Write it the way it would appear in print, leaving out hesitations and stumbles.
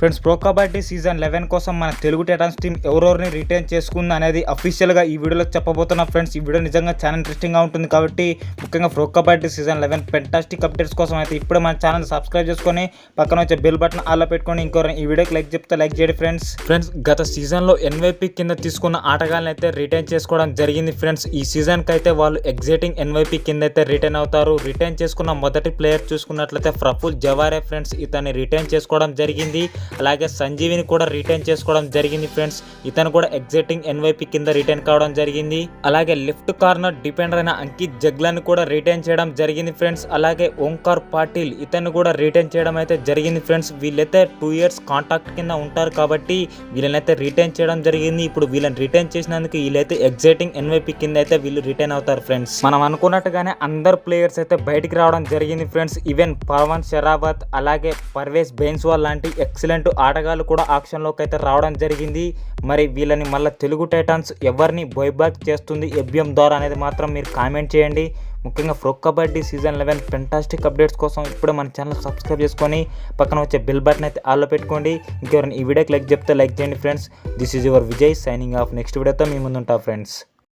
Friends, pro kabaddi season 11 కోసం మన Telugu Titans team ఎవరెవరిని రిటైన్ చేసుకుంది అనేది అఫీషియల్గా ఈ వీడియోలో చెప్పబోతున్నా. ఫ్రెండ్స్, ఈ వీడియో నిజంగా చాలా ఇంట్రెస్టింగ్గా ఉంటుంది కాబట్టి ముఖ్యంగా pro kabaddi season 11 fantastic updates కోసం అయితే ఇప్పుడే మన ఛానల్ సబ్స్క్రైబ్ చేసుకొని పక్కన వచ్చే బెల్ బటన్ ఆల్లో పెట్టుకొని ఈ వీడియోకి లైక్ చెప్తే లైక్ చేయండి. ఫ్రెండ్స్ గత సీజన్లో ఎన్వైపీ కింద తీసుకున్న ఆటగాళ్ళని అయితే రిటైన్ చేసుకోవడం జరిగింది. ఫ్రెండ్స్, ఈ సీజన్కి అయితే వాళ్ళు ఎగ్జైటింగ్ ఎన్వైపీ కింద అయితే రిటైన్ అవుతారు. రిటైన్ చేసుకున్న మొదటి ప్లేయర్ చూసుకున్నట్లయితే ప్రఫుల్ జవారే. ఫ్రెండ్స్, ఇతన్ని రిటైన్ చేసుకోవడం జరిగింది. అలాగే సంజీవిని కూడా రిటైన్ చేసుకోవడం జరిగింది. ఫ్రెండ్స్, ఇతను కూడా ఎగ్జైటింగ్ ఎన్వైపీ కింద రిటైన్ కావడం జరిగింది. అలాగే లెఫ్ట్ కార్నర్ డిపెండర్ అయిన అంకిత్ జగ్లాని కూడా రిటైన్ చేయడం జరిగింది. ఫ్రెండ్స్, అలాగే ఓంకార్ పాటిల్ ఇతన్ని కూడా రిటైన్ చేయడం అయితే జరిగింది. ఫ్రెండ్స్, వీళ్ళైతే 2 years కాంట్రాక్ట్ కింద ఉంటారు కాబట్టి వీళ్ళనైతే రిటైన్ చేయడం జరిగింది. ఇప్పుడు వీళ్ళని రిటైన్ చేసినందుకు వీళ్ళైతే ఎగ్జైటింగ్ ఎన్వైపీ కింద అయితే వీళ్ళు రిటైన్ అవుతారు. ఫ్రెండ్స్, మనం అనుకున్నట్టుగానే అందరు ప్లేయర్స్ అయితే బయటికి రావడం జరిగింది. ఫ్రెండ్స్, ఈవెన్ పవన్ షరావత్ అలాగే పర్వేజ్ బెయిన్స్వాల్ లాంటి ఎక్సలెంట్ ఆటగాళ్ళు కూడా ఆక్షన్లోకి అయితే రావడం జరిగింది. మరి వీళ్ళని మళ్ళీ తెలుగు టైటాన్స్ ఎవరిని బైబ్యాక్ చేస్తుంది ఎఫ్బిఎం ద్వారా అనేది మాత్రం మీరు కామెంట్ చేయండి. ముఖ్యంగా pro kabaddi season 11 fantastic updates కోసం ఇప్పుడే మన ఛానల్ సబ్స్క్రైబ్ చేసుకొని పక్కన వచ్చే బెల్ బటన్ అయితే ఆల్లో పెట్టుకోండి. ఇంకెవరైనా ఈ వీడియోకి లైక్ చెప్తే లైక్ చేయండి. Friends, this is your Vijay signing off. Next వీడియోతో మీ ముందు ఉంటా ఫ్రెండ్స్.